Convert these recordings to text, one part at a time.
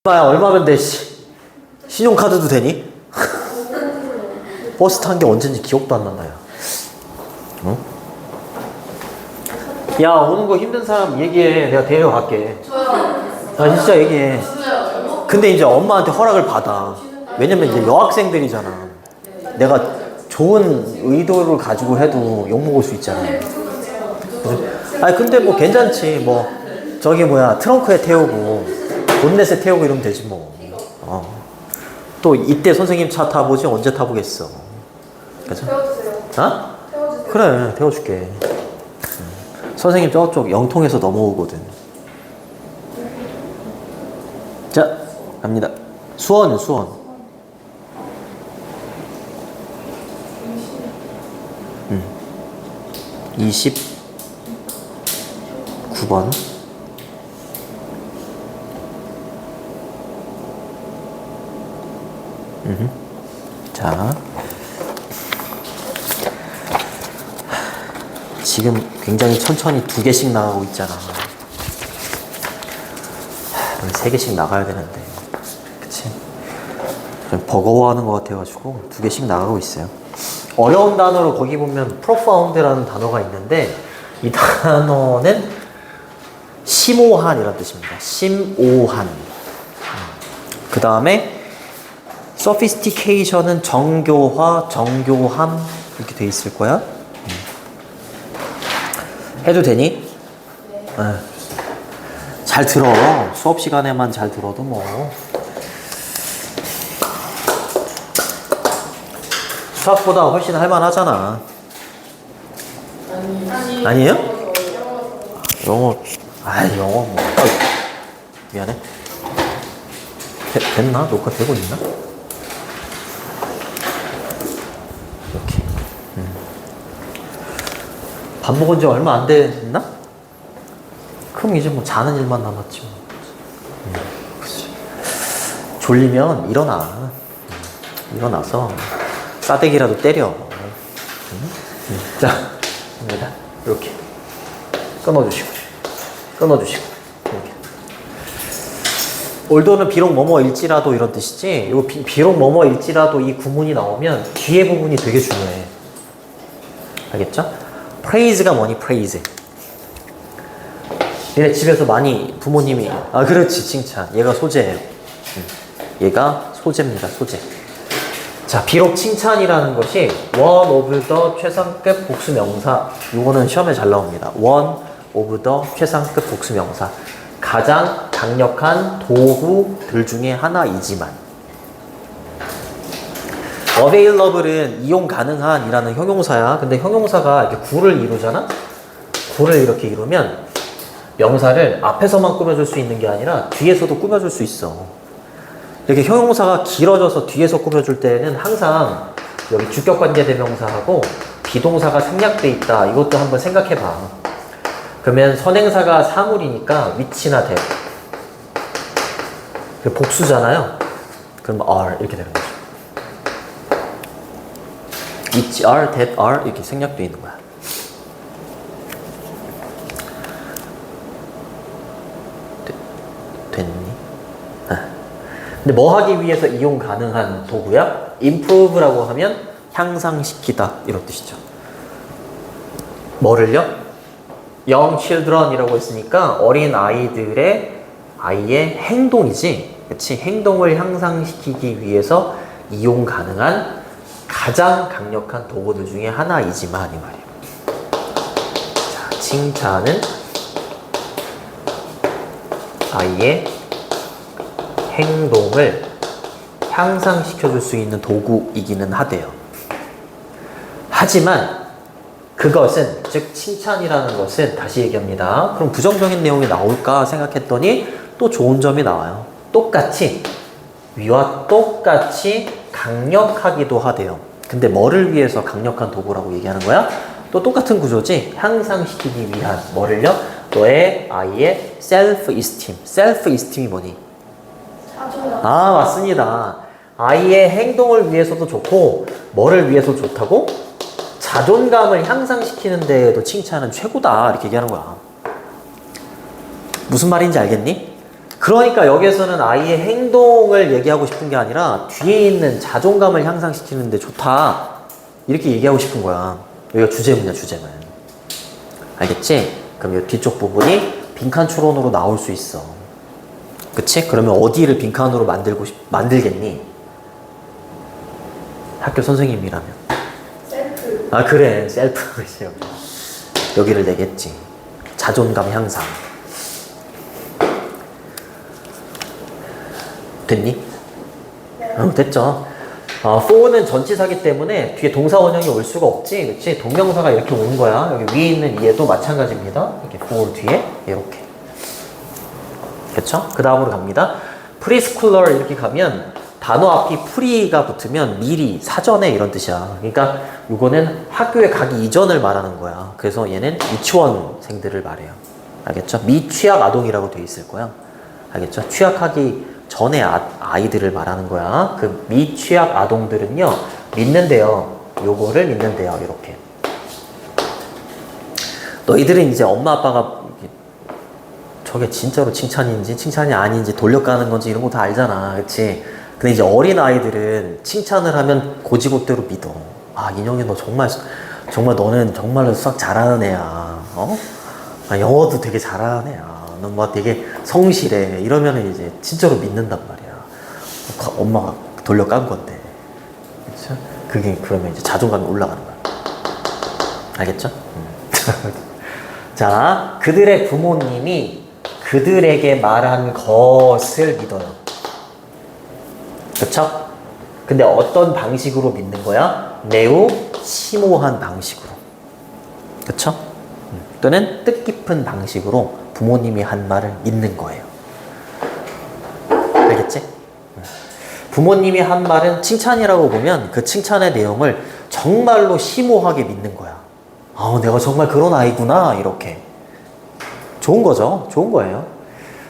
얼마면 돼, 씨. 신용카드도 되니? 버스 탄 게 언젠지 기억도 안 난다, 야. 응? 야, 오는 거 힘든 사람 얘기해. 내가 데려갈게. 아, 진짜 얘기해. 근데 이제 엄마한테 허락을 받아. 왜냐면 이제 여학생들이잖아. 내가 좋은 의도를 가지고 해도 욕먹을 수 있잖아. 아니, 근데 뭐 괜찮지. 뭐, 저기 뭐야, 트렁크에 태우고, 본넷에 태우고 이러면 되지 뭐. 또 이때 선생님 차 타보지 언제 타보겠어. 그죠? 태워주세요. 어? 태워주세요. 그래, 태워줄게. 선생님 저쪽 영통에서 넘어오거든. 자, 갑니다. 수원. 29번. 자, 지금 굉장히 천천히 2개씩 나가고 있잖아. 3개씩 나가야 되는데, 그치? 좀 버거워하는 것 같아가지고 2개씩 나가고 있어요. 어려운 단어로 거기 보면 profound라는 단어가 있는데, 이 단어는 심오한이라는 뜻입니다. 심오한. 그 다음에 sophistication은 정교화, 정교함 이렇게 돼 있을 거야. 해도 되니? 네. 잘 들어. 수업 시간에만 잘 들어도 뭐. 수학보다 훨씬 할만하잖아. 아니에요? 영어. 영어 뭐. 미안해. 됐나? 녹화 되고 있나? 이렇게. 밥 먹은 지 얼마 안 됐나? 그럼 이제 뭐 자는 일만 남았지 뭐. 졸리면 일어나. 일어나서 싸대기라도 때려. 자, 갑니다. 이렇게. 끊어주시고. 이렇게. 올도는 비록 뭐뭐일지라도 이런 뜻이지. 이거 비록 뭐뭐일지라도 이 구문이 나오면 뒤에 부분이 되게 중요해. 알겠죠? praise가 뭐니? praise. 얘네 집에서 많이 부모님이 그렇지, 칭찬. 얘가 소재예요. 얘가 소재입니다. 소재. 자, 비록 칭찬이라는 것이 one of the 최상급 복수명사. 요거는 시험에 잘 나옵니다. one of the 최상급 복수명사. 가장 강력한 도구들 중에 하나이지만 available은 이용 가능한이라는 형용사야. 근데 형용사가 이렇게 구를 이루잖아? 구를 이렇게 이루면 명사를 앞에서만 꾸며줄 수 있는 게 아니라 뒤에서도 꾸며줄 수 있어. 이렇게 형용사가 길어져서 뒤에서 꾸며줄 때는 항상 여기 주격관계대명사하고 비동사가 생략돼 있다. 이것도 한번 생각해봐. 그러면 선행사가 사물이니까 which나 that. 복수잖아요. 그럼 are 이렇게 되는 거죠. which are, that are 이렇게 생략돼 있는 거야. 됐니? 근데 뭐 하기 위해서 이용 가능한 도구야? improve라고 하면 향상시키다 이런 뜻이죠. 뭐를요? young children이라고 했으니까 어린 아이의 행동이지. 그치? 행동을 향상시키기 위해서 이용 가능한 가장 강력한 도구들 중에 하나이지만 이 말이에요. 자, 칭찬은 아이의 행동을 향상시켜줄 수 있는 도구이기는 하대요. 하지만 그것은, 즉 칭찬이라는 것은, 다시 얘기합니다. 그럼 부정적인 내용이 나올까 생각했더니 또 좋은 점이 나와요. 똑같이, 위와 똑같이 강력하기도 하대요. 근데 뭐를 위해서 강력한 도구라고 얘기하는 거야? 또 똑같은 구조지. 향상시키기 위한 뭐를요? 너의 아이의 self-esteem. self-esteem이 뭐니? 맞습니다. 아이의 행동을 위해서도 좋고 뭐를 위해서 좋다고? 자존감을 향상시키는 데에도 칭찬은 최고다. 이렇게 얘기하는 거야. 무슨 말인지 알겠니? 그러니까 여기에서는 아이의 행동을 얘기하고 싶은 게 아니라 뒤에 있는 자존감을 향상시키는데 좋다. 이렇게 얘기하고 싶은 거야. 여기가 주제문이야, 주제문. 알겠지? 그럼 이 뒤쪽 부분이 빈칸 추론으로 나올 수 있어. 그치? 그러면 어디를 빈칸으로 만들겠니? 학교 선생님이라면. 셀프. 아, 그래. 셀프. 그치. 여기를 내겠지. 자존감 향상. 됐니? 네. 됐죠. for는 전치사기 때문에 뒤에 동사 원형이 올 수가 없지. 그치? 동명사가 이렇게 오는 거야. 여기 위에 있는 얘도 마찬가지입니다. 이렇게 for 뒤에 이렇게. 그쵸? 그 다음으로 갑니다. 프리스쿨러 이렇게 가면 단어 앞이 프리가 붙으면 미리, 사전에 이런 뜻이야. 그러니까 이거는 학교에 가기 이전을 말하는 거야. 그래서 얘는 유치원생들을 말해요. 알겠죠? 미취학 아동이라고 돼 있을 거야. 알겠죠? 취학하기 전에 아이들을 말하는 거야. 그 미취학 아동들은요, 믿는데요. 요거를 믿는데요. 이렇게. 너희들은 이제 엄마 아빠가 저게 진짜로 칭찬인지 칭찬이 아닌지 돌려가는 건지 이런 거 다 알잖아. 그치? 근데 이제 어린 아이들은 칭찬을 하면 고지고대로 믿어. 아, 인형이 너 정말 너는 정말로 수학 잘하는 애야. 어? 아, 영어도 되게 잘하는 애야. 너 뭐 되게 성실해. 이러면은 이제 진짜로 믿는단 말이야. 엄마가 돌려깐 건데. 그쵸? 그게 그러면 이제 자존감이 올라가는 거야. 알겠죠? 자, 그들의 부모님이 그들에게 말한 것을 믿어요. 그쵸? 근데 어떤 방식으로 믿는 거야? 매우 심오한 방식으로. 그쵸? 또는 뜻깊은 방식으로 부모님이 한 말을 믿는 거예요. 알겠지? 부모님이 한 말은 칭찬이라고 보면 그 칭찬의 내용을 정말로 심오하게 믿는 거야. 아, 내가 정말 그런 아이구나. 이렇게. 좋은 거죠. 좋은 거예요.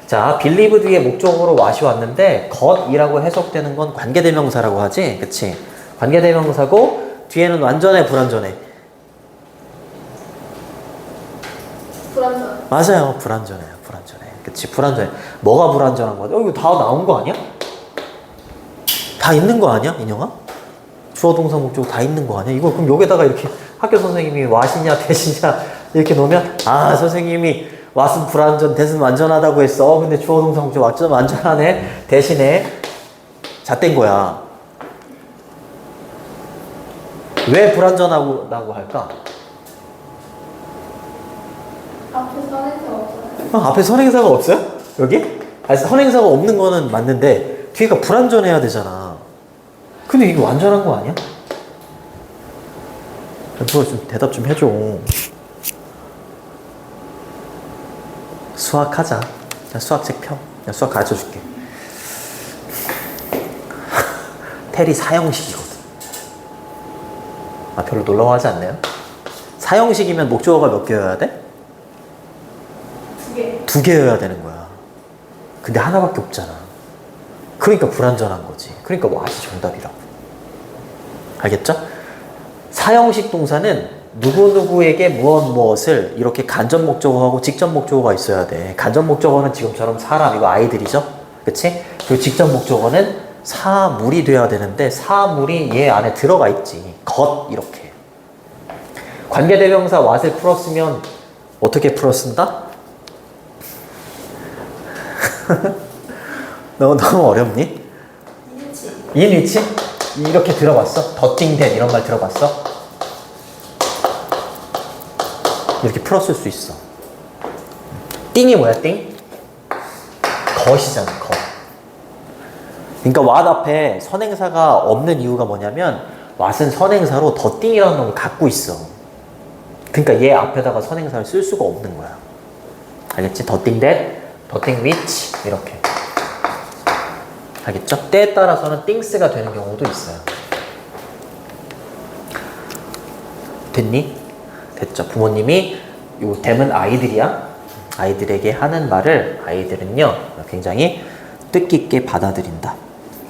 자, believe 뒤에 목적어로 what이 왔는데 got이라고 해석되는 건 관계대명사라고 하지. 그치? 관계대명사고 뒤에는 완전해, 불완전해? 불안전. 맞아요. 불완전해요. 불완전해. 그치? 불완전해. 뭐가 불완전한 거야? 이거 다 나온 거 아니야? 다 있는 거 아니야? 인형아? 주어, 동사, 목적어 다 있는 거 아니야? 이거 그럼 여기다가 이렇게 학교 선생님이 what이냐 대시냐 이렇게 놓으면 아, 선생님이 what은 불완전, that은 완전하다고 했어. 근데 주어, 동사, 목적어 완전하네. 대신에 잣된 거야. 왜 불완전하다고 할까? 앞에 선행사 없어요. 앞에 선행사가 없어요? 여기? 아니, 선행사가 없는 거는 맞는데 뒤에가 불완전해야 되잖아. 근데 이게 완전한 거 아니야? 그거 좀 대답 좀 해줘. 수학하자. 나 수학책 펴. 나 수학 가르쳐 줄게. 테리 사형식이거든. 아, 별로 놀라워하지 않나요? 사형식이면 목적어가 몇 개여야 돼? 2개. 2개여야 되는 거야. 근데 하나밖에 없잖아. 그러니까 불완전한 거지. 그러니까 what이 정답이라고. 알겠죠? 사형식 동사는 누구누구에게 무엇을 이렇게 간접 목적어하고 직접 목적어가 있어야 돼. 간접 목적어는 지금처럼 사람, 이거 아이들이죠? 그치? 그리고 직접 목적어는 사물이 돼야 되는데 사물이 얘 안에 들어가 있지. 것, 이렇게. 관계대명사 what을 풀었으면 어떻게 풀었습니다? 너무 어렵니? 인위치? 이렇게 들어봤어? 더띵된 이런 말 들어봤어? 이렇게 풀었을 수 있어. 띵이 뭐야, 띵? 것이잖아, 것. 그러니까 what 앞에 선행사가 없는 이유가 뭐냐면 what은 선행사로 더띵이라는 놈을 갖고 있어. 그러니까 얘 앞에다가 선행사를 쓸 수가 없는 거야. 알겠지? 더띵 that, 더띵 which 이렇게. 알겠죠? 때에 따라서는 things가 되는 경우도 있어요. 됐니? 됐죠? 부모님이 요 댐은 아이들이야. 아이들에게 하는 말을 아이들은요 굉장히 뜻깊게 받아들인다.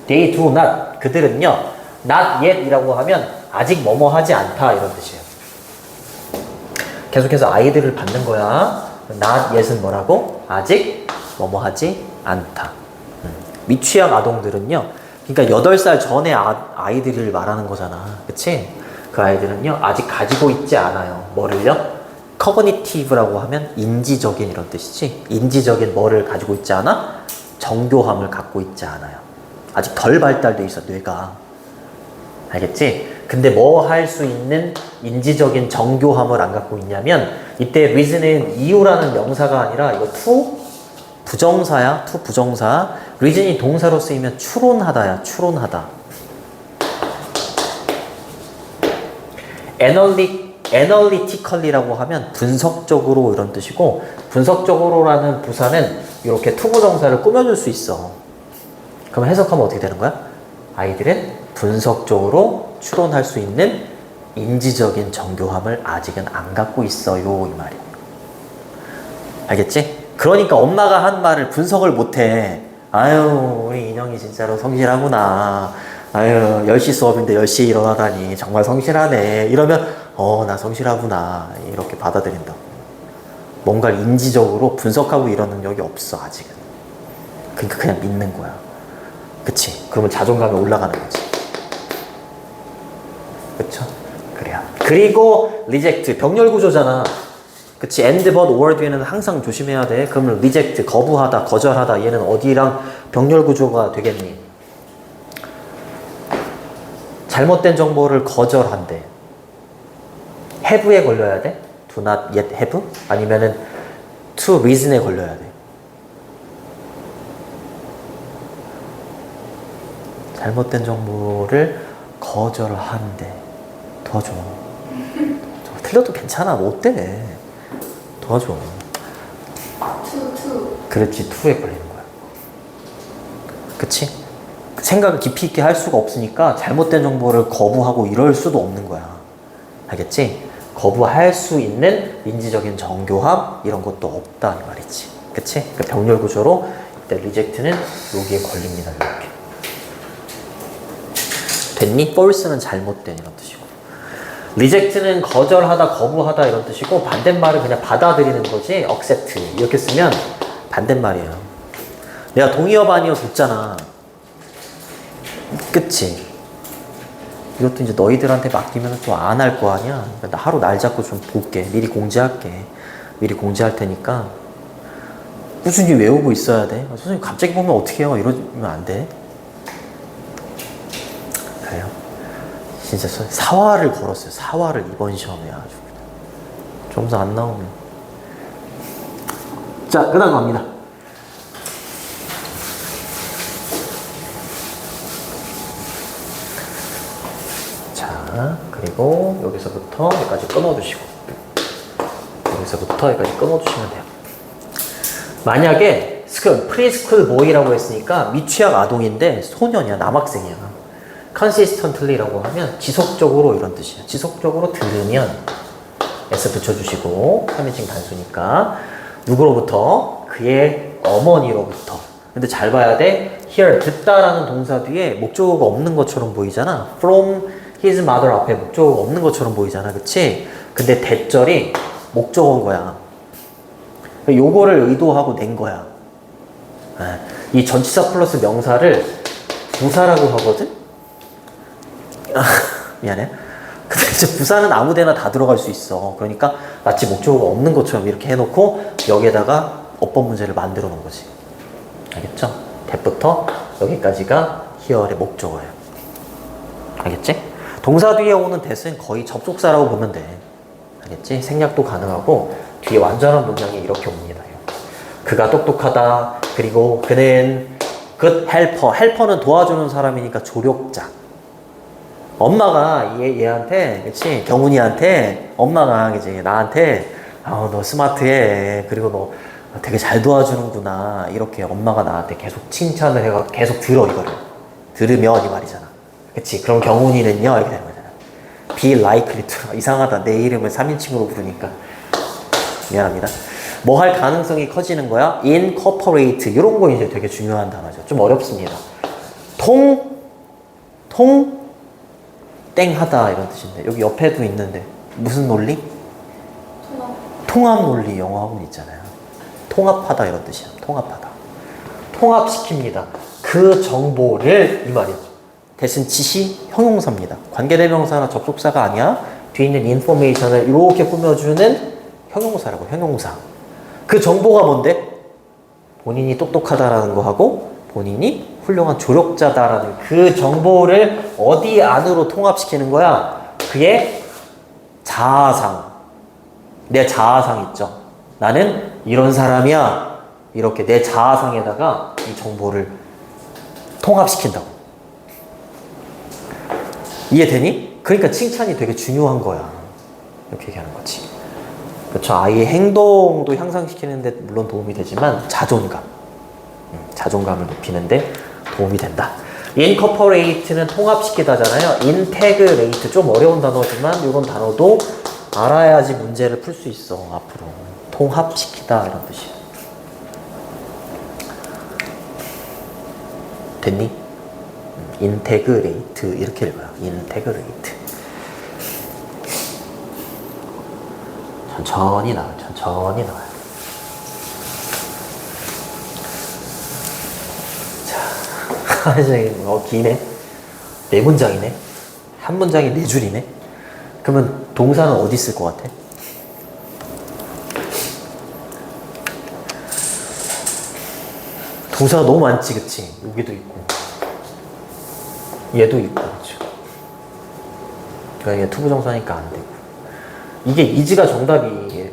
They do not. 그들은요 not yet 이라고 하면 아직 뭐뭐 하지 않다 이런 뜻이에요. 계속해서 아이들을 받는 거야. not yet은 뭐라고? 아직 뭐뭐 하지 않다. 미취학 아동들은요, 그러니까 8살 전에 아이들을 말하는 거잖아. 그치? 그 아이들은요, 아직 가지고 있지 않아요. 뭐를요? 커그니티브라고 하면 인지적인 이런 뜻이지. 인지적인 뭐를 가지고 있지 않아? 정교함을 갖고 있지 않아요. 아직 덜 발달돼 있어, 뇌가. 알겠지? 근데 뭐 할 수 있는 인지적인 정교함을 안 갖고 있냐면, 이때 reason은 이유라는 명사가 아니라 이거 to 부정사야. to 부정사. reason이 동사로 쓰이면 추론하다야. 추론하다. analytically라고 하면 분석적으로 이런 뜻이고, 분석적으로라는 부사는 이렇게 to 부정사를 꾸며줄 수 있어. 그럼 해석하면 어떻게 되는 거야? 아이들은 분석적으로 추론할 수 있는 인지적인 정교함을 아직은 안 갖고 있어요. 이 말이에요. 알겠지? 그러니까 엄마가 한 말을 분석을 못해. 아유, 우리 인형이 진짜로 성실하구나. 아유, 10시 수업인데 10시에 일어나다니 정말 성실하네. 이러면 나 성실하구나. 이렇게 받아들인다. 뭔가를 인지적으로 분석하고 이런 능력이 없어, 아직은. 그러니까 그냥 믿는 거야. 그치? 그러면 자존감이 올라가는 거지. 그쵸? 그래야. 그리고 reject, 병렬 구조잖아. 그치? and, but, or 뒤에는 항상 조심해야 돼. 그러면 reject, 거부하다, 거절하다. 얘는 어디랑 병렬 구조가 되겠니? 잘못된 정보를 거절한대. have에 걸려야 돼? do not yet have? 아니면은 to reason에 걸려야 돼. 잘못된 정보를 거절한대. 도와줘. 틀려도 괜찮아. 뭐 어때? 도와줘. 투. 그렇지. to에 걸리는 거야. 그치? 생각을 깊이 있게 할 수가 없으니까 잘못된 정보를 거부하고 이럴 수도 없는 거야. 알겠지? 거부할 수 있는 인지적인 정교함 이런 것도 없다 이 말이지. 그치? 그 병렬 구조로 이때 reject는 여기에 걸립니다. 이렇게. 됐니? false는 잘못된 이런 뜻이고, reject는 거절하다, 거부하다 이런 뜻이고, 반대말은 그냥 받아들이는 거지. accept 이렇게 쓰면 반대말이에요. 내가 동의어 반의어 줬잖아. 그치? 이것도 이제 너희들한테 맡기면 또 안 할 거 아니야. 그러니까 하루 날 잡고 좀 볼게. 미리 공지할게. 미리 공지할 테니까 꾸준히 외우고 있어야 돼. 선생님 갑자기 보면 어떻게 해요? 이러면 안 돼. 그래요. 진짜 사활을 걸었어요. 사활을 이번 시험에 아주. 점수 안 나오면. 자, 그 다음 갑니다. 자, 그리고 여기서부터 여기까지 끊어주시고, 여기서부터 여기까지 끊어주시면 돼요. 만약에 프리스쿨 보이라고 했으니까 미취학 아동인데 소년이야, 남학생이야. consistently라고 하면 지속적으로 이런 뜻이야. 지속적으로 들으면 s 붙여주시고, 3인칭 단수니까 누구로부터? 그의 어머니로부터. 근데 잘 봐야 돼. here 듣다라는 동사 뒤에 목적어가 없는 것처럼 보이잖아. from his mother 앞에 목적어가 없는 것처럼 보이잖아. 그치? 근데 대절이 목적어인 거야. 요거를 의도하고 낸 거야. 이 전치사 플러스 명사를 부사라고 하거든? 미안해. 근데 이제 부사는 아무 데나 다 들어갈 수 있어. 그러니까 마치 목적어가 없는 것처럼 이렇게 해놓고 여기에다가 어법 문제를 만들어 놓은 거지. 알겠죠? 대부터 여기까지가 here의 목적어예요. 알겠지? 동사 뒤에 오는 that은 거의 접속사라고 보면 돼. 알겠지? 생략도 가능하고 뒤에 완전한 문장이 이렇게 옵니다. 그가 똑똑하다. 그리고 그는 good helper. helper는 도와주는 사람이니까 조력자. 엄마가 얘한테, 그치? 경훈이한테, 엄마가, 그치? 나한테, 너 스마트해. 그리고 너 되게 잘 도와주는구나. 이렇게 엄마가 나한테 계속 칭찬을 해가 계속 들어, 이거를. 들으면 이 말이잖아. 그치? 그럼 경훈이는요, 이렇게 되는 거잖아. be likely to. 이상하다. 내 이름을 3인칭으로 부르니까. 미안합니다. 뭐 할 가능성이 커지는 거야? incorporate. 이런 거 이제 되게 중요한 단어죠. 좀 어렵습니다. 땡하다 이런 뜻인데, 여기 옆에도 있는데 무슨 논리? 통합 논리 영어 학원 있잖아요. 통합하다 이런 뜻이야. 통합하다. 통합시킵니다. 그 정보를 이 말이죠. 대신 지시 형용사입니다. 관계대명사나 접속사가 아니야. 뒤에 있는 인포메이션을 이렇게 꾸며주는 형용사라고. 형용사. 그 정보가 뭔데? 본인이 똑똑하다라는 거하고 본인이 훌륭한 조력자다라는 그 정보를 어디 안으로 통합시키는 거야? 그의 자아상. 내 자아상 있죠. 나는 이런 사람이야. 이렇게 내 자아상에다가 이 정보를 통합시킨다고. 이해되니? 그러니까 칭찬이 되게 중요한 거야. 이렇게 얘기하는 거지. 그렇죠. 아이의 행동도 향상시키는데 물론 도움이 되지만 자존감을 높이는데 도움이 된다. incorporate는 통합시키다잖아요. integrate 좀 어려운 단어지만 이런 단어도 알아야지 문제를 풀 수 있어. 앞으로 통합시키다 이런 뜻이야. 됐니? integrate 이렇게 읽어요. integrate. 천천히 나와요. 천천히 나와요. 자, 기네. 네 문장이네. 한 문장이 네 줄이네. 그러면 동사는 어디 쓸 것 같아? 동사가 너무 많지, 그치? 여기도 있고, 얘도 있고, 그렇죠? 그러니까 이게 투부정사니까 안 되고. 이게 이지가 정답이래.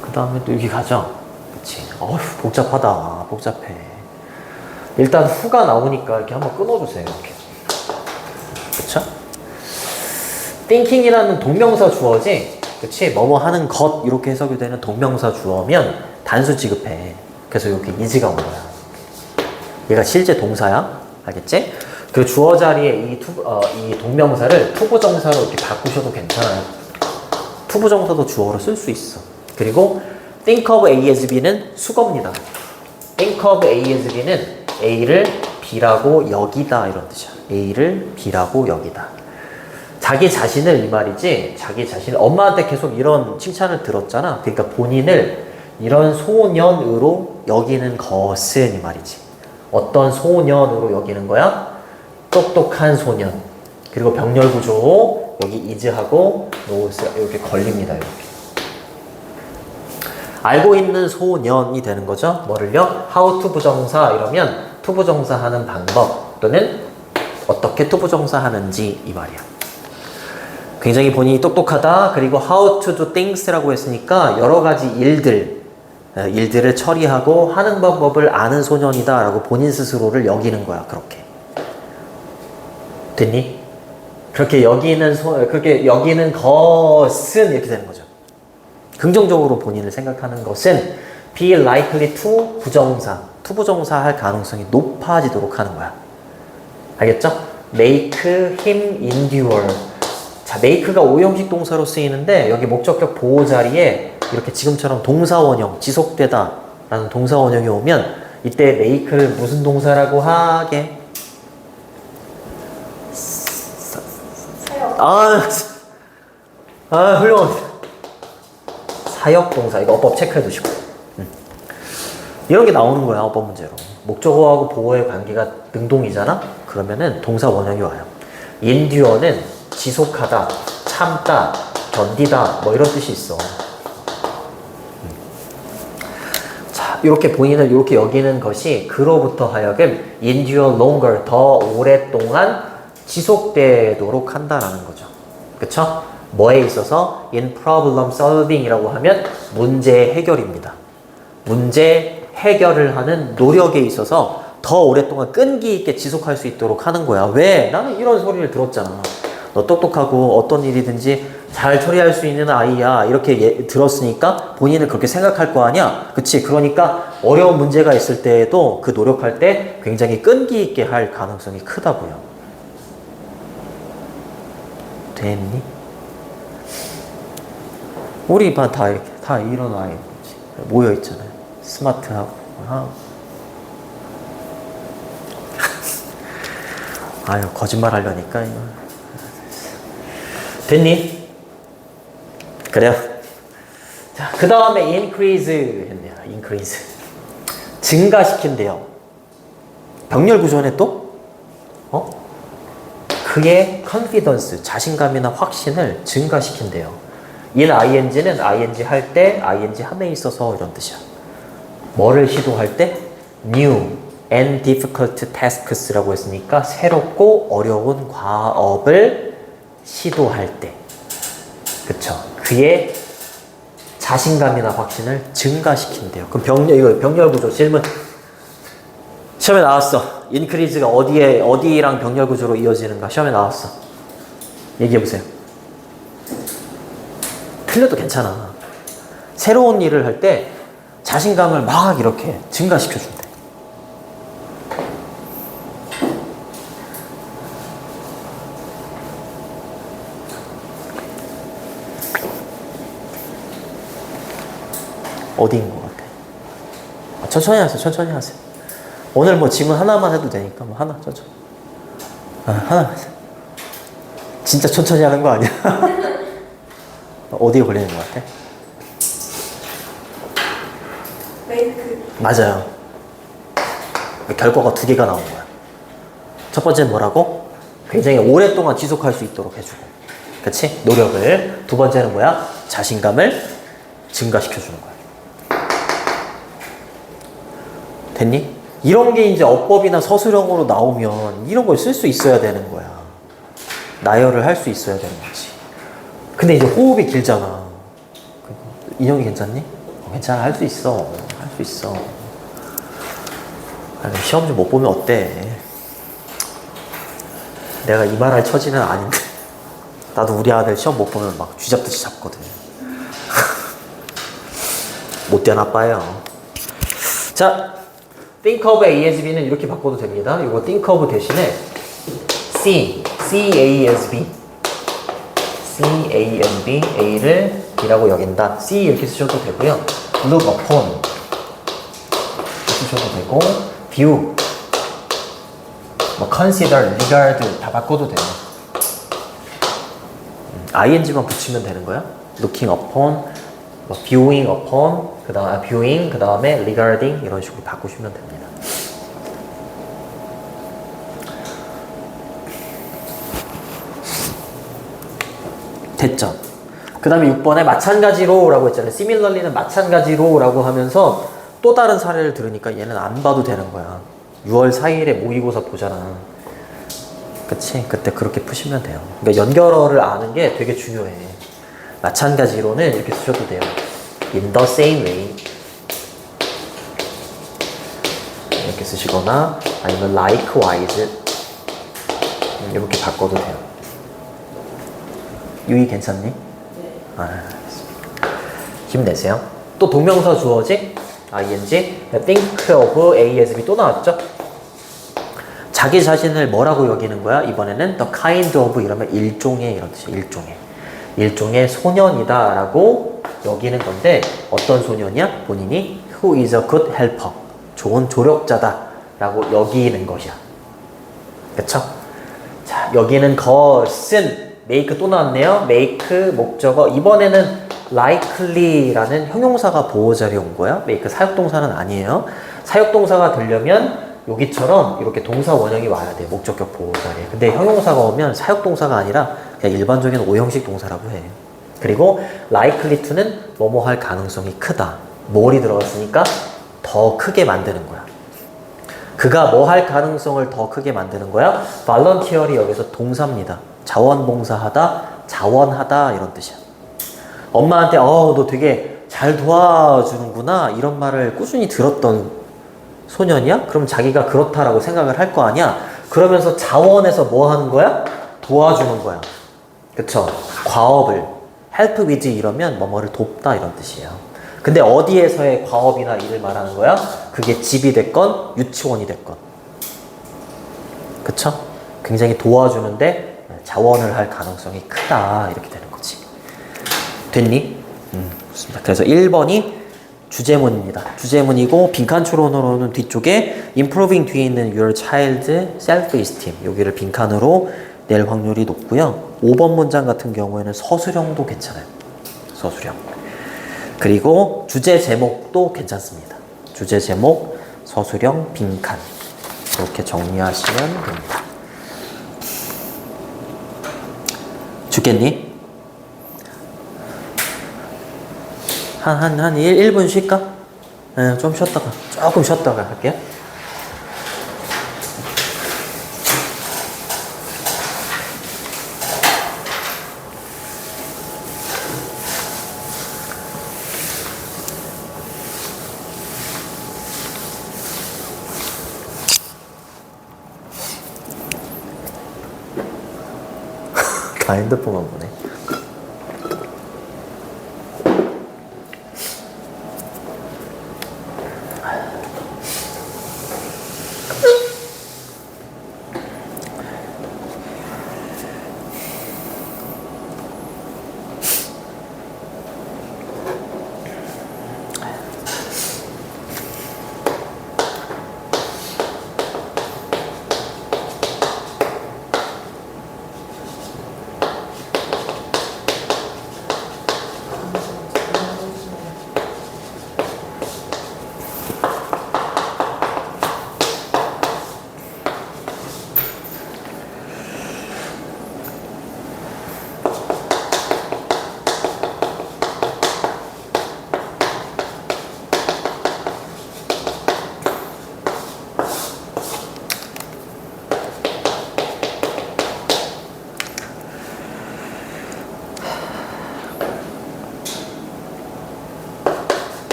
그 다음에 또 여기 가죠. 그치. 어휴, 복잡하다. 복잡해. 일단 후가 나오니까 이렇게 한번 끊어주세요. 이렇게. 그쵸? thinking이라는 동명사 주어지. 그치? 뭐뭐 하는 것 이렇게 해석이 되는 동명사 주어면 단수 지급해. 그래서 여기 이지가 온 거야. 얘가 실제 동사야. 알겠지? 그 주어 자리에 이 동명사를 투부정사로 이렇게 바꾸셔도 괜찮아요. 투부정사도 주어로 쓸 수 있어. 그리고 think of A as B는 수거입니다. think of A as B는 A를 B라고 여기다 이런 뜻이야. A를 B라고 여기다. 자기 자신을 이 말이지. 자기 자신을 엄마한테 계속 이런 칭찬을 들었잖아. 그러니까 본인을 이런 소년으로 여기는 것은 이 말이지. 어떤 소년으로 여기는 거야? 똑똑한 소년. 그리고 병렬 구조 여기 is하고 no's 이렇게 걸립니다. 이렇게. 알고 있는 소년이 되는 거죠. 뭐를요? how to 부정사 이러면 투부정사 하는 방법 또는 어떻게 투부정사 하는지 이 말이야. 굉장히 본인이 똑똑하다. 그리고 how to do things라고 했으니까 여러 가지 일들을 처리하고 하는 방법을 아는 소년이다 라고 본인 스스로를 여기는 거야. 그렇게. 됐니? 그렇게 여기는 것은 이렇게 되는 거죠. 긍정적으로 본인을 생각하는 것은 be likely to 부정사, 투부정사 할 가능성이 높아지도록 하는 거야. 알겠죠? make him endure. 자, make가 오형식 동사로 쓰이는데 여기 목적격 보호 자리에 이렇게 지금처럼 동사원형, 지속되다 라는 동사원형이 오면 이때 make를 무슨 동사라고 하게? 훌륭합니다. 사역동사. 이거 어법 체크해 두시고. 이런 게 나오는 거야, 어법 문제로. 목적어하고 보어의 관계가 능동이잖아? 그러면은 동사 원형이 와요. endure는 지속하다, 참다, 견디다, 뭐 이런 뜻이 있어. 자, 이렇게 본인을 이렇게 여기는 것이 그로부터 하여금 endure longer, 더 오랫동안 지속되도록 한다라는 거죠. 그쵸? 뭐에 있어서? in problem solving 이라고 하면 문제 해결입니다. 문제 해결을 하는 노력에 있어서 더 오랫동안 끈기 있게 지속할 수 있도록 하는 거야. 왜? 나는 이런 소리를 들었잖아. 너 똑똑하고 어떤 일이든지 잘 처리할 수 있는 아이야. 이렇게 들었으니까 본인은 그렇게 생각할 거 아니야. 그치? 그러니까 어려운 문제가 있을 때에도 그 노력할 때 굉장히 끈기 있게 할 가능성이 크다고요. 됐니? 우리 반 다 이렇게 다 이런 아이 모여 있잖아요. 스마트하고 아유 거짓말 하려니까 이거. 됐니? 그래요. 자, 그 다음에 increase 했네요. increase. 증가시킨대요. 병렬 구조네 또? 그의 confidence, 자신감이나 확신을 증가시킨대요. in ing는 ing 할 때, ing 함에 있어서 이런 뜻이야. 뭐를 시도할 때? new and difficult tasks라고 했으니까 새롭고 어려운 과업을 시도할 때. 그쵸? 그의 자신감이나 확신을 증가시킨대요. 그럼 이거 병렬 구조 질문. 시험에 나왔어. increase가 어디랑 병렬 구조로 이어지는가? 시험에 나왔어. 얘기해보세요. 틀려도 괜찮아. 새로운 일을 할 때 자신감을 막 이렇게 증가시켜준대. 어디인 것 같아? 천천히 하세요. 천천히 하세요. 오늘 뭐 질문 하나만 해도 되니까 뭐 하나 천천히. 하나만 하세요. 진짜 천천히 하는 거 아니야? 어디에 걸리는 것 같아? 메이크. 맞아요. 결과가 두 개가 나온 거야. 첫 번째는 뭐라고? 굉장히 오랫동안 지속할 수 있도록 해주고. 그치? 노력을. 두 번째는 뭐야? 자신감을 증가시켜주는 거야. 됐니? 이런 게 이제 어법이나 서술형으로 나오면 이런 걸 쓸 수 있어야 되는 거야. 나열을 할 수 있어야 되는 거지. 근데 이제 호흡이 길잖아. 인형이 괜찮니? 괜찮아. 할 수 있어. 할 수 있어. 아니, 시험 좀 못 보면 어때? 내가 이 말할 처지는 아닌데. 나도 우리 아들 시험 못 보면 막 쥐잡듯이 잡거든. 못된 아빠예요. 자, think of A as B는 이렇게 바꿔도 됩니다. 이거 think of 대신에 C A as B. C A as B, A를 B라고 여긴다. C 이렇게 쓰셔도 되고요. look upon 쓰셔도 되고, view, 뭐 consider, regard 다 바꿔도 돼요. ing만 붙이면 되는 거야. looking upon, 뭐 viewing upon, viewing, 그 다음에 regarding 이런 식으로 바꾸시면 됩니다. 됐죠? 그 다음에 6번에 마찬가지로 라고 했잖아요. similarly는 마찬가지로 라고 하면서 또 다른 사례를 들으니까 얘는 안 봐도 되는 거야. 6월 4일에 모의고사 보잖아. 그치? 그때 그렇게 푸시면 돼요. 그러니까 연결어를 아는 게 되게 중요해. 마찬가지로는 이렇게 쓰셔도 돼요. in the same way 이렇게 쓰시거나 아니면 likewise 이렇게 바꿔도 돼요. 유희 괜찮니? 네. 알겠습니다. 힘내세요. 또 동명사 주어지 ing think of A as B 또 나왔죠? 자기 자신을 뭐라고 여기는 거야? 이번에는 the kind of 이러면 일종의 이런 뜻이야. 일종의 소년이다 라고 여기는 건데 어떤 소년이야? 본인이 who is a good helper 좋은 조력자다 라고 여기는 것이야. 그쵸? 자, 여기는 것은 make 또 나왔네요. make 목적어. 이번에는 likely라는 형용사가 보호자리에 온 거야. make 사역동사는 아니에요. 사역동사가 되려면 여기처럼 이렇게 동사 원형이 와야 돼. 목적격 보호자리에. 근데 형용사가 오면 사역동사가 아니라 그냥 일반적인 오형식 동사라고 해. 그리고 likely to는 뭐뭐 할 가능성이 크다. 뭐이 들어갔으니까 더 크게 만드는 거야. 그가 뭐 할 가능성을 더 크게 만드는 거야? volunteer이 여기서 동사입니다. 자원봉사하다, 자원하다 이런 뜻이야. 엄마한테 너 되게 잘 도와주는구나 이런 말을 꾸준히 들었던 소년이야? 그럼 자기가 그렇다라고 생각을 할 거 아니야? 그러면서 자원해서 뭐 하는 거야? 도와주는 거야. 그쵸? 과업을 help with 이러면 뭐뭐를 돕다 이런 뜻이에요. 근데 어디에서의 과업이나 일을 말하는 거야? 그게 집이 됐건 유치원이 됐건. 그쵸? 굉장히 도와주는데 자원을 할 가능성이 크다 이렇게 되는 거지. 됐니? 좋습니다. 그래서 1번이 주제문입니다. 주제문이고 빈칸 추론으로는 뒤쪽에 improving 뒤에 있는 your child self-esteem 여기를 빈칸으로 낼 확률이 높고요. 5번 문장 같은 경우에는 서술형도 괜찮아요. 서술형. 그리고 주제 제목도 괜찮습니다. 주제 제목, 서술형, 빈칸. 이렇게 정리하시면 됩니다. 죽겠니? 한 1분 쉴까? 네, 좀 쉬었다가, 조금 쉬었다가 할게요. 다 핸드폰만 보네.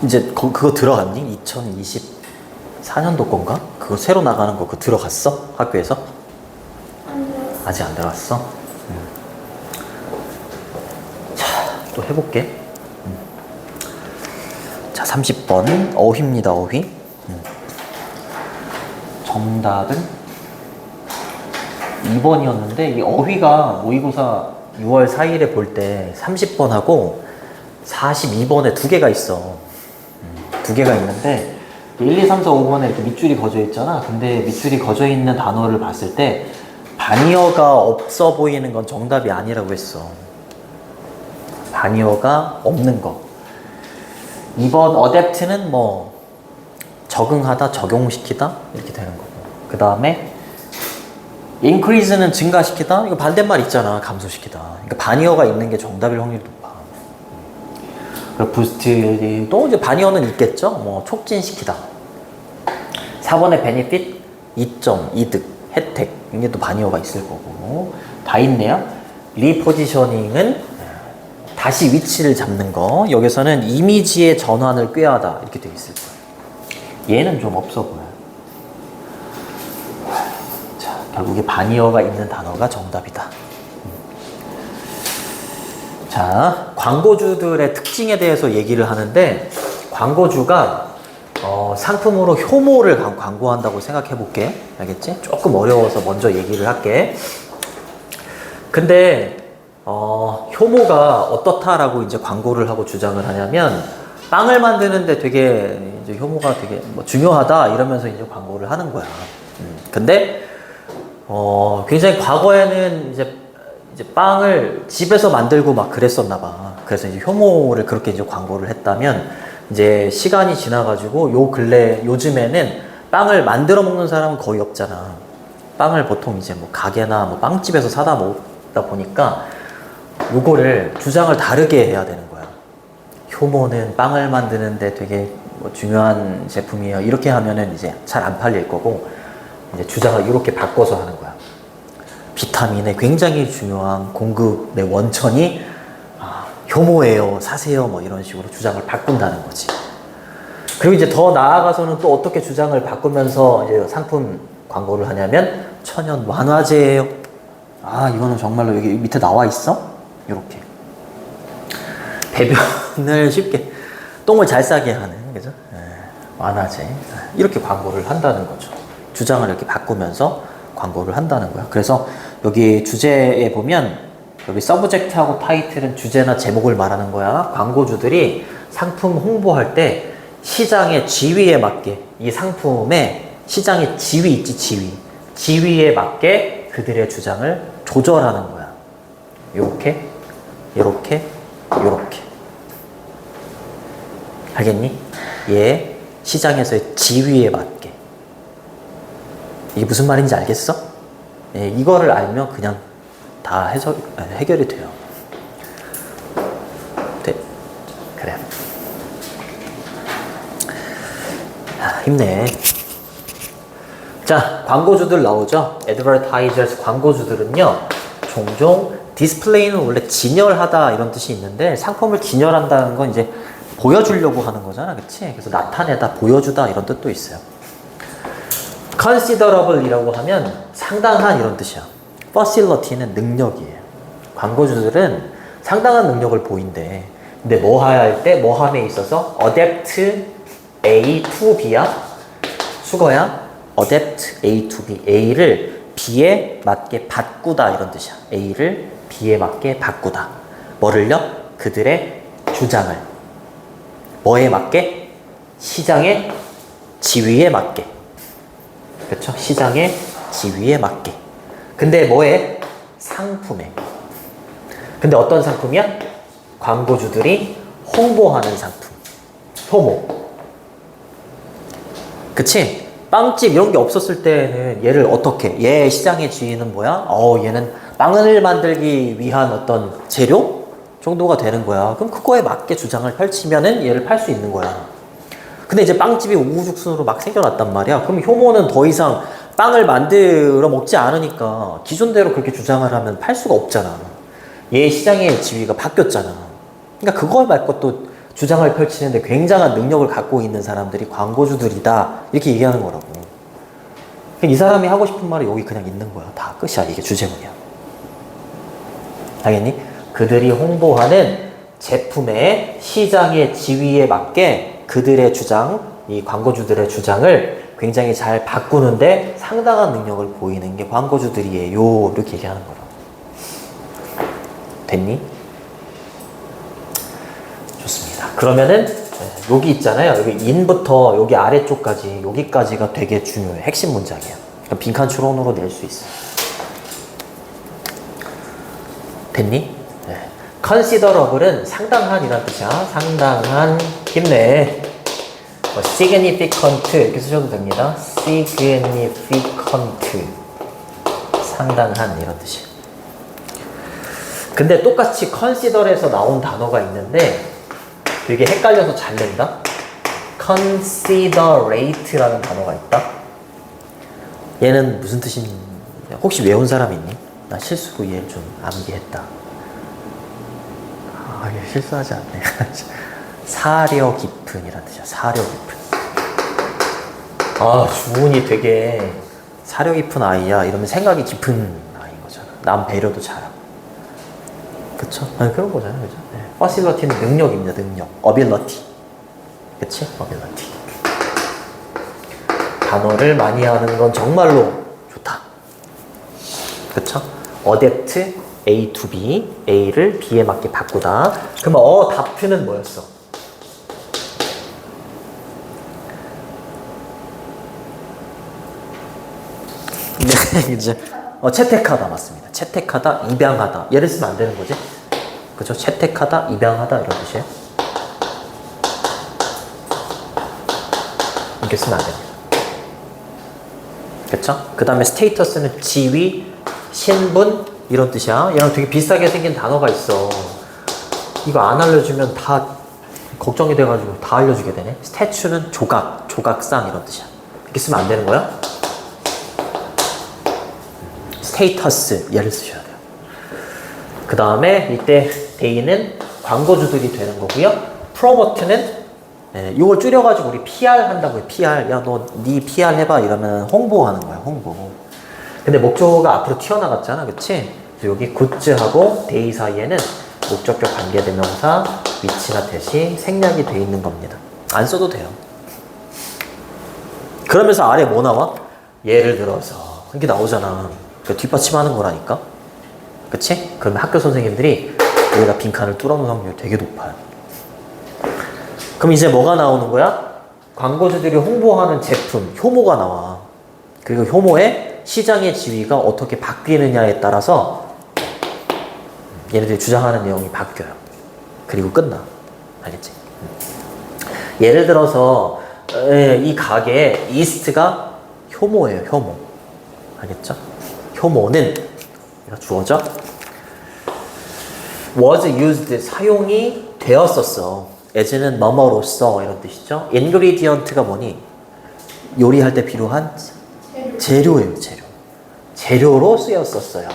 이제 그거 들어갔니? 2024년도 건가? 그거 새로 나가는 거 그거 들어갔어? 학교에서? 아직 안 들어갔어? 자, 또 해볼게. 자, 30번 어휘입니다. 어휘. 정답은 2번이었는데 이 어휘가 모의고사 6월 4일에 볼 때 30번하고 42번에 두 개가 있어. 두 개가 있는데 1, 2, 3, 4, 5번에 이렇게 밑줄이 거져 있잖아. 근데 밑줄이 거져 있는 단어를 봤을 때 반의어가 없어 보이는 건 정답이 아니라고 했어. 반의어가 없는 거. 2번 adapt는 뭐 적응하다, 적용시키다 이렇게 되는 거고. 그 다음에 increase는 증가시키다. 이거 반대말 있잖아. 감소시키다. 그러니까 반의어가 있는 게 정답일 확률이 높아. 그리고 부스트도 이제 반의어는 있겠죠. 뭐 촉진시키다. 4번의 benefit, 이점, 이득, 혜택 이게 또 반의어가 있을 거고 다 있네요. 리포지셔닝은 다시 위치를 잡는 거. 여기서는 이미지의 전환을 꾀하다 이렇게 되어 있을 거예요. 얘는 좀 없어 보여요. 자, 결국에 반의어가 있는 단어가 정답이다. 자, 광고주들의 특징에 대해서 얘기를 하는데 광고주가 상품으로 효모를 광고한다고 생각해 볼게. 알겠지? 조금 어려워서 먼저 얘기를 할게. 근데 효모가 어떻다라고 이제 광고를 하고 주장을 하냐면 빵을 만드는데 되게 이제 효모가 되게 뭐 중요하다 이러면서 이제 광고를 하는 거야. 근데 굉장히 과거에는 이제 빵을 집에서 만들고 막 그랬었나 봐. 그래서 이제 효모를 그렇게 이제 광고를 했다면 이제 시간이 지나가지고 요 근래 요즘에는 빵을 만들어 먹는 사람은 거의 없잖아. 빵을 보통 이제 뭐 가게나 뭐 빵집에서 사다 먹다 보니까 요거를 주장을 다르게 해야 되는 거야. 효모는 빵을 만드는데 되게 뭐 중요한 제품이에요. 이렇게 하면은 이제 잘 안 팔릴 거고 이제 주장을 이렇게 바꿔서 하는 거야. 비타민의 굉장히 중요한 공급의 원천이 효모예요, 사세요, 뭐 이런 식으로 주장을 바꾼다는 거지. 그리고 이제 더 나아가서는 또 어떻게 주장을 바꾸면서 이제 상품 광고를 하냐면 천연 완화제예요. 이거는 정말로 여기 밑에 나와 있어? 이렇게 배변을 쉽게 똥을 잘 싸게 하는 그죠? 완화제 이렇게 광고를 한다는 거죠. 주장을 이렇게 바꾸면서 광고를 한다는 거야. 그래서 여기 주제에 보면 여기 서브젝트하고 타이틀은 주제나 제목을 말하는 거야. 광고주들이 상품 홍보할 때 시장의 지위에 맞게 이 상품의 시장의 지위 있지, 지위. 지위에 맞게 그들의 주장을 조절하는 거야. 요렇게, 요렇게, 요렇게. 알겠니? 얘 시장에서의 지위에 맞게. 이게 무슨 말인지 알겠어? 예, 이거를 알면 그냥 다 해결이 돼요. 네, 그래. 힘내. 자, 광고주들 나오죠? advertisers, 광고주들은요, 종종 디스플레이는 원래 진열하다 이런 뜻이 있는데 상품을 진열한다는 건 이제 보여주려고 하는 거잖아, 그치? 그래서 나타내다, 보여주다 이런 뜻도 있어요. considerable이라고 하면 상당한 이런 뜻이야. facility는 능력이에요. 광고주들은 상당한 능력을 보인대. 근데 뭐 할 때, 뭐 함에 있어서 adapt A to B야? 수거야? adapt A to B. A를 B에 맞게 바꾸다 이런 뜻이야. A를 B에 맞게 바꾸다. 뭐를요? 그들의 주장을. 뭐에 맞게? 시장의 지위에 맞게. 그렇죠? 시장의 지위에 맞게. 근데 뭐에? 상품에. 근데 어떤 상품이야? 광고주들이 홍보하는 상품. 효모. 그치? 빵집 이런 게 없었을 때는 얘를 어떻게? 얘 시장의 지위는 뭐야? 얘는 빵을 만들기 위한 어떤 재료 정도가 되는 거야. 그럼 그거에 맞게 주장을 펼치면은 얘를 팔 수 있는 거야. 근데 이제 빵집이 우후죽순으로 막 생겨났단 말이야. 그럼 효모는 더 이상 빵을 만들어 먹지 않으니까 기존대로 그렇게 주장을 하면 팔 수가 없잖아. 얘 시장의 지위가 바뀌었잖아. 그러니까 그걸 말고 또 주장을 펼치는데 굉장한 능력을 갖고 있는 사람들이 광고주들이다. 이렇게 얘기하는 거라고. 이 사람이 하고 싶은 말이 여기 그냥 있는 거야. 다 끝이야. 이게 주제문이야. 알겠니? 그들이 홍보하는 제품의 시장의 지위에 맞게 그들의 주장, 이 광고주들의 주장을 굉장히 잘 바꾸는데 상당한 능력을 보이는 게 광고주들이에요. 이렇게 얘기하는 거라고. 됐니? 좋습니다. 그러면은 여기 있잖아요. 여기 인부터 여기 아래쪽까지 여기까지가 되게 중요해. 핵심 문장이야. 그러니까 빈칸 추론으로 낼 수 있어. 됐니? 네. considerable은 상당한이란 뜻이야. 상당한. 힘내. significant 이렇게 쓰셔도 됩니다. significant. 상당한 이런 뜻이야. 근데 똑같이 consider에서 나온 단어가 있는데 되게 헷갈려서 잘 낸다. considerate라는 단어가 있다. 얘는 무슨 뜻인지 혹시 외운 사람 있니? 나 실수로 얘를 좀 암기했다. 얘 실수하지 않네. 사려 깊은이라는 뜻이야. 사려 깊은. 주은이 되게 사려 깊은 아이야. 이러면 생각이 깊은 아이인 거잖아. 남 배려도 잘하고. 그쵸? 그런 거잖아요. 그죠? 네. facility는 능력입니다. 능력. ability. 그치? ability. 단어를 많이 하는 건 정말로 좋다. 그쵸? adapt A to B. A를 B에 맞게 바꾸다. 그러면 adapt는 뭐였어? 네, 이제 채택하다 맞습니다. 채택하다, 입양하다. 얘를 쓰면 안 되는 거지? 그죠? 채택하다, 입양하다 이런 뜻이에요. 이렇게 쓰면 안 됩니다. 그쵸? 그 다음에 스테이터스는 지위, 신분 이런 뜻이야. 얘랑 되게 비슷하게 생긴 단어가 있어. 이거 안 알려주면 다 걱정이 돼가지고 다 알려주게 되네. 스태츄는 조각, 조각상 이런 뜻이야. 이렇게 쓰면 안 되는 거야. 스테이터스 얘를 쓰셔야 돼요. 그 다음에 이때 데이는 광고주들이 되는 거고요. 프로모트는 이걸 줄여가지고 우리 PR 한다고요. PR. 야, 너 네 PR 해봐 이러면 홍보하는 거야. 홍보. 근데 목적어가 앞으로 튀어나갔잖아. 그치? 그래서 여기 굿즈하고 데이 사이에는 목적격 관계대명사 위치나 대시 생략이 돼 있는 겁니다. 안 써도 돼요. 그러면서 아래 뭐 나와? 예를 들어서 이렇게 나오잖아. 뒷받침하는 거라니까. 그치? 그러면 학교 선생님들이 여기다 빈칸을 뚫어놓은 확률이 되게 높아요. 그럼 이제 뭐가 나오는 거야? 광고주들이 홍보하는 제품, 효모가 나와. 그리고 효모에 시장의 지위가 어떻게 바뀌느냐에 따라서 얘네들이 주장하는 내용이 바뀌어요. 그리고 끝나. 알겠지? 예를 들어서 이 가게에 이스트가 효모예요. 효모. 알겠죠? 효모는 얘가 주어져. was used 사용이 되었었어. as는 뭐뭐로써 이런 뜻이죠. ingredient가 뭐니? 요리할 때 필요한 재료예요. 재료. 재료로 쓰였었어요.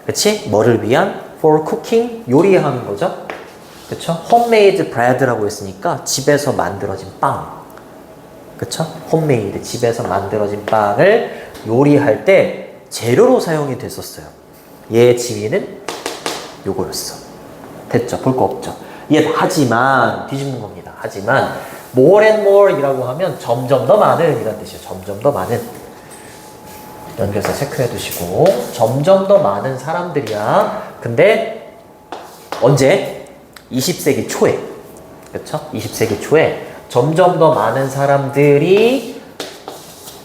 그치? 뭐를 위한? for cooking 요리하는 거죠. 그쵸? homemade bread라고 했으니까 집에서 만들어진 빵. 그쵸? homemade 집에서 만들어진 빵을 요리할 때 재료로 사용이 됐었어요. 얘의 지위는 요거였어. 됐죠? 볼 거 없죠? 하지만 뒤집는 겁니다. 하지만 more and more 이라고 하면 점점 더 많은 이란 뜻이에요. 점점 더 많은. 연결해서 체크해 두시고 점점 더 많은 사람들이야. 근데 언제? 20세기 초에. 그렇죠? 20세기 초에 점점 더 많은 사람들이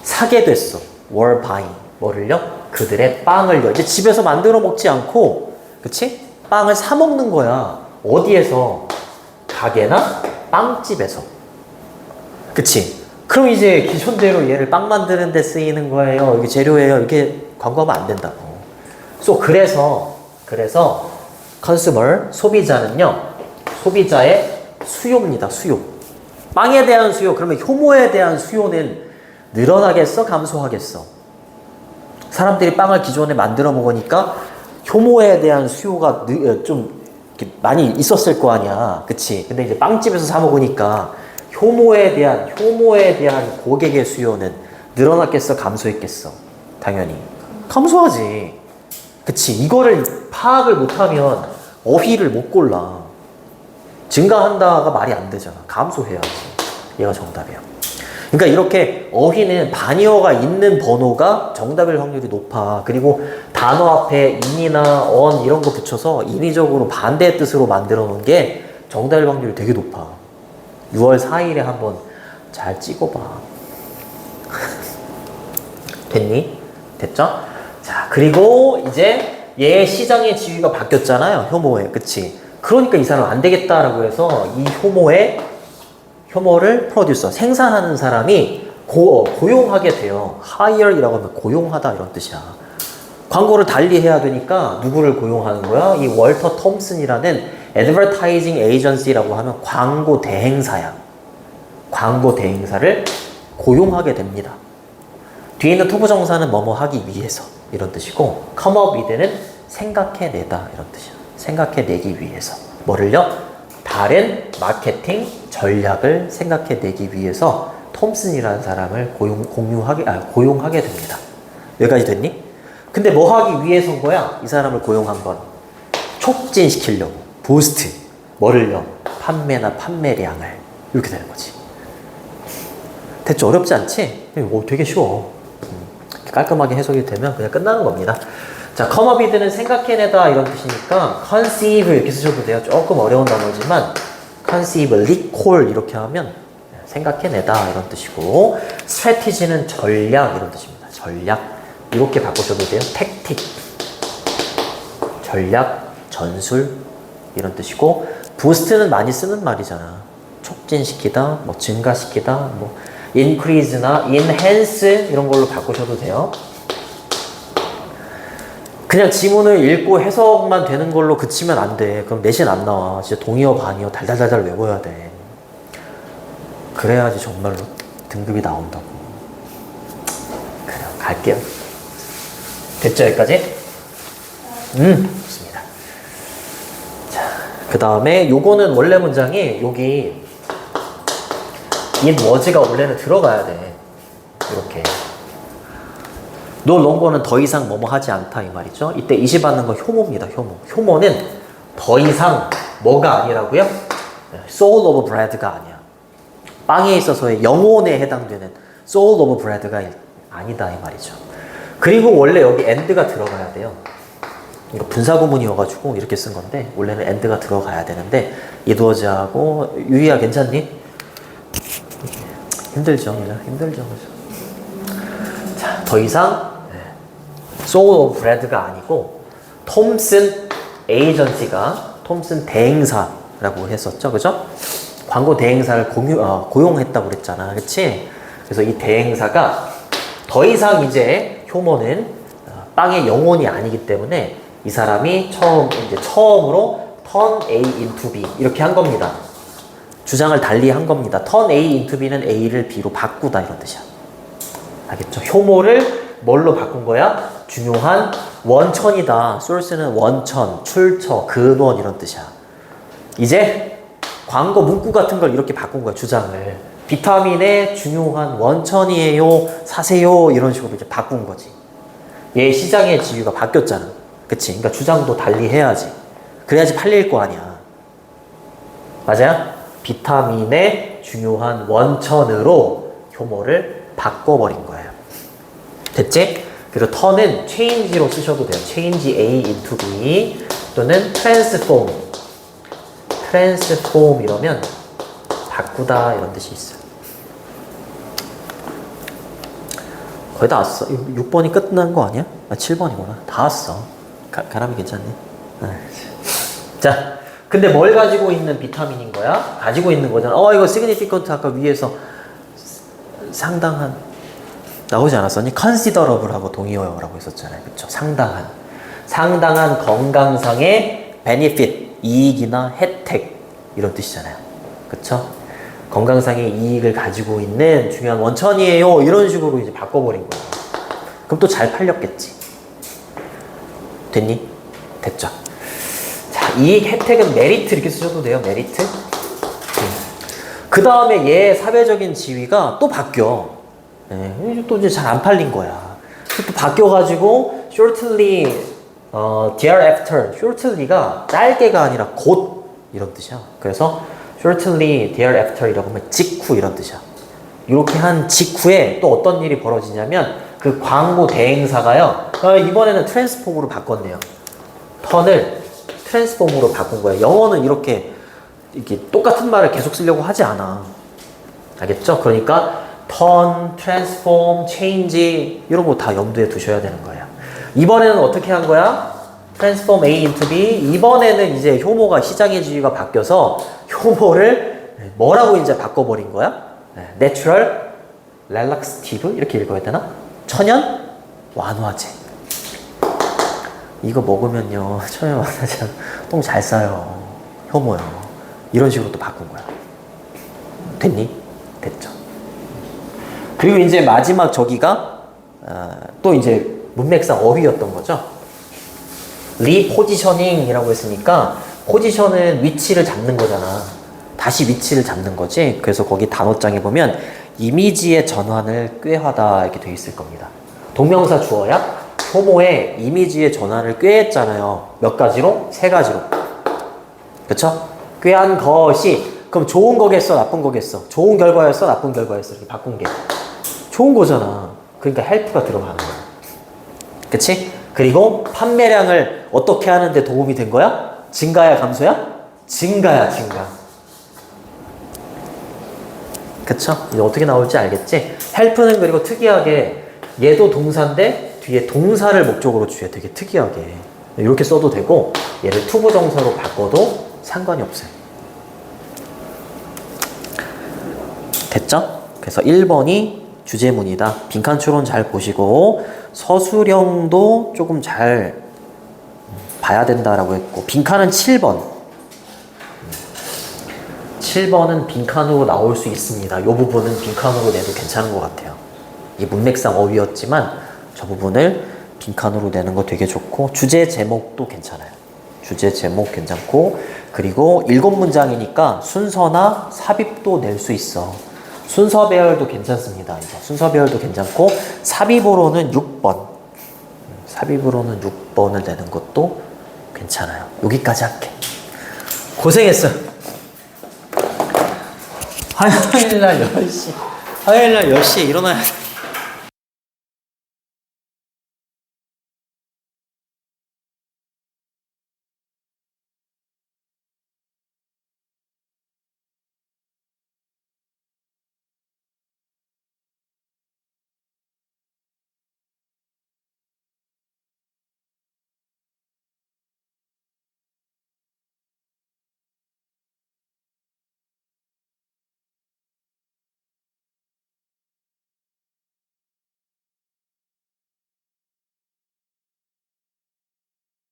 사게 됐어. were buying. 뭐를요? 그들의 빵을요. 이제 집에서 만들어 먹지 않고, 그치? 빵을 사 먹는 거야. 어디에서? 가게나 빵집에서. 그치? 그럼 이제 기존대로 얘를 빵 만드는 데 쓰이는 거예요. 이게 재료예요. 이렇게 광고하면 안 된다고. 그래서 consumer, 소비자는요. 소비자의 수요입니다. 수요. 빵에 대한 수요. 그러면 효모에 대한 수요는 늘어나겠어? 감소하겠어? 사람들이 빵을 기존에 만들어 먹으니까 효모에 대한 수요가 좀 많이 있었을 거 아니야. 그치? 근데 이제 빵집에서 사 먹으니까 효모에 대한 고객의 수요는 늘어났겠어? 감소했겠어? 당연히. 감소하지. 그치? 이거를 파악을 못하면 어휘를 못 골라. 증가한다가 말이 안 되잖아. 감소해야지. 얘가 정답이야. 그러니까 이렇게 어휘는 반의어가 있는 번호가 정답일 확률이 높아. 그리고 단어 앞에 in이나 on 이런 거 붙여서 인위적으로 반대의 뜻으로 만들어 놓은 게 정답일 확률이 되게 높아. 6월 4일에 한번 잘 찍어봐. 됐니? 됐죠? 자, 그리고 이제 얘 시장의 지위가 바뀌었잖아요. 효모에. 그치? 그러니까 이 사람 안 되겠다라고 해서 이 효모를 프로듀서, 생산하는 사람이 고용하게 돼요. hire이라고 하면 고용하다 이런 뜻이야. 광고를 달리 해야 되니까 누구를 고용하는 거야? 이 월터 톰슨이라는 advertising agency라고 하면 광고 대행사야. 광고 대행사를 고용하게 됩니다. 뒤에 있는 투부 정사는 뭐뭐 하기 위해서 이런 뜻이고 come up with는 생각해내다 이런 뜻이야. 생각해내기 위해서. 뭐를요? 다른 마케팅 전략을 생각해내기 위해서 톰슨이라는 사람을 고용하게 됩니다. 여기까지 됐니? 근데 뭐 하기 위해서인 거야? 이 사람을 고용한 건 촉진시키려고. 부스트. 뭐를요? 판매나 판매량을. 이렇게 되는 거지. 됐죠? 어렵지 않지? 되게 쉬워. 깔끔하게 해석이 되면 그냥 끝나는 겁니다. 자, come up with는 생각해내다 이런 뜻이니까 conceive 이렇게 쓰셔도 돼요. 조금 어려운 단어지만 conceive, recall 이렇게 하면 생각해내다 이런 뜻이고 strategy는 전략 이런 뜻입니다. 전략 이렇게 바꾸셔도 돼요. tactic 전략, 전술 이런 뜻이고 boost는 많이 쓰는 말이잖아. 촉진시키다, 뭐 증가시키다, 뭐 increase나 enhance 이런 걸로 바꾸셔도 돼요. 그냥 지문을 읽고 해석만 되는 걸로 그치면 안 돼. 그럼 내신 안 나와. 진짜 동의어 반의어 달달달달 외워야 돼. 그래야지 정말로 등급이 나온다고. 그래, 갈게요. 됐죠, 여기까지? 좋습니다. 자, 그 다음에 요거는 원래 문장이 여기 it was가 원래는 들어가야 돼. 이렇게. no longer는 더 이상 뭐뭐 하지 않다 이 말이죠. 이때 이시 받는 건 효모입니다. 효모. 효모는 더 이상 뭐가 아니라고요? soul of bread가 아니야. 빵에 있어서의 영혼에 해당되는 soul of bread가 아니다 이 말이죠. 그리고 원래 여기 and가 들어가야 돼요. 이거 분사구문이어가지고 이렇게 쓴 건데 원래는 and가 들어가야 되는데 it was하고 유희야 괜찮니? 힘들죠. 자, 더 이상 소울 오브 브래드가 아니고 톰슨 에이전시가 톰슨 대행사라고 했었죠, 그죠? 광고 대행사를 고용했다고 그랬잖아, 그치? 그래서 이 대행사가 더 이상 이제 효모는 빵의 영혼이 아니기 때문에 이 사람이 처음으로 turn A into B 이렇게 한 겁니다. 주장을 달리 한 겁니다. turn A into B는 A를 B로 바꾸다 이런 뜻이야. 알겠죠? 효모를 뭘로 바꾼 거야? 중요한 원천이다. source는 원천, 출처, 근원 이런 뜻이야. 이제 광고 문구 같은 걸 이렇게 바꾼 거야, 주장을. 비타민의 중요한 원천이에요, 사세요 이런 식으로 이제 바꾼 거지. 얘 시장의 지위가 바뀌었잖아. 그치? 그러니까 주장도 달리 해야지. 그래야지 팔릴 거 아니야. 맞아요? 비타민의 중요한 원천으로 효모를 바꿔버린 거예요. 됐지? 그리고 turn은 change로 쓰셔도 돼요. change A into B 또는 transform. transform 이러면 바꾸다 이런 뜻이 있어요. 거의 다 왔어. 6번이 끝난 거 아니야? 7번이구나. 다 왔어. 가람이 괜찮네. 자, 근데 뭘 가지고 있는 비타민인 거야? 가지고 있는 거잖아. 이거 significant 아까 위에서 상당한 나오지 않았었니? considerable하고 동의어라고 했었잖아요. 그쵸? 상당한 건강상의 benefit, 이익이나 혜택 이런 뜻이잖아요. 그쵸? 건강상의 이익을 가지고 있는 중요한 원천이에요. 이런 식으로 이제 바꿔버린 거예요. 그럼 또 잘 팔렸겠지. 됐니? 됐죠? 자, 이익, 혜택은 메리트 이렇게 쓰셔도 돼요. 메리트. 그 다음에 얘 사회적인 지위가 또 바뀌어. 네, 또 이제 잘 안 팔린 거야. 또 바뀌어가지고 shortly, thereafter. shortly가 짧게가 아니라 곧 이런 뜻이야. 그래서 shortly thereafter 이라고 하면 직후 이런 뜻이야. 이렇게 한 직후에 또 어떤 일이 벌어지냐면 그 광고 대행사가요. 이번에는 트랜스폼으로 바꿨네요. 턴을 트랜스폼으로 바꾼 거예요. 영어는 이렇게 똑같은 말을 계속 쓰려고 하지 않아. 알겠죠? 그러니까 turn, transform, change 이런 거 다 염두에 두셔야 되는 거예요. 이번에는 어떻게 한 거야? transform A into B. 이번에는 이제 효모가 시장의 지위가 바뀌어서 효모를 뭐라고 이제 바꿔버린 거야? natural, relaxative 이렇게 읽어야 되나? 천연 완화제. 이거 먹으면요 천연 완화제 똥 잘 싸요. 효모요. 이런 식으로 또 바꾼 거야. 됐니? 됐죠. 그리고 이제 마지막 저기가 또 이제 문맥상 어휘였던 거죠. 리포지셔닝이라고 했으니까 포지션은 위치를 잡는 거잖아. 다시 위치를 잡는 거지. 그래서 거기 단어장에 보면 이미지의 전환을 꾀하다 이렇게 돼 있을 겁니다. 동명사 주어야 효모의 이미지의 전환을 꾀했잖아요. 몇 가지로? 3가지로. 그쵸? 꾀한 것이 그럼 좋은 거겠어? 나쁜 거겠어? 좋은 결과였어? 나쁜 결과였어? 이렇게 바꾼 게 좋은 거잖아. 그러니까 헬프가 들어가는 거야. 그치? 그리고 판매량을 어떻게 하는데 도움이 된 거야? 증가야 감소야? 증가야 증가. 그쵸? 이제 어떻게 나올지 알겠지? 헬프는 그리고 특이하게 얘도 동사인데 뒤에 동사를 목적으로 주에 되게 특이하게 이렇게 써도 되고 얘를 투부정사로 바꿔도 상관이 없어요. 됐죠? 그래서 1번이 주제문이다. 빈칸 추론 잘 보시고 서술형도 조금 잘 봐야 된다라고 했고 빈칸은 7번. 7번은 빈칸으로 나올 수 있습니다. 이 부분은 빈칸으로 내도 괜찮은 것 같아요. 이게 문맥상 어휘였지만 저 부분을 빈칸으로 내는 거 되게 좋고 주제 제목도 괜찮아요. 주제 제목 괜찮고 그리고 7문장이니까 순서나 삽입도 낼 수 있어. 순서 배열도 괜찮습니다. 이제 순서 배열도 괜찮고 삽입으로는 6번. 삽입으로는 6번을 내는 것도 괜찮아요. 여기까지 할게. 고생했어. 화요일날 10시. 화요일날 10시에 일어나야 돼.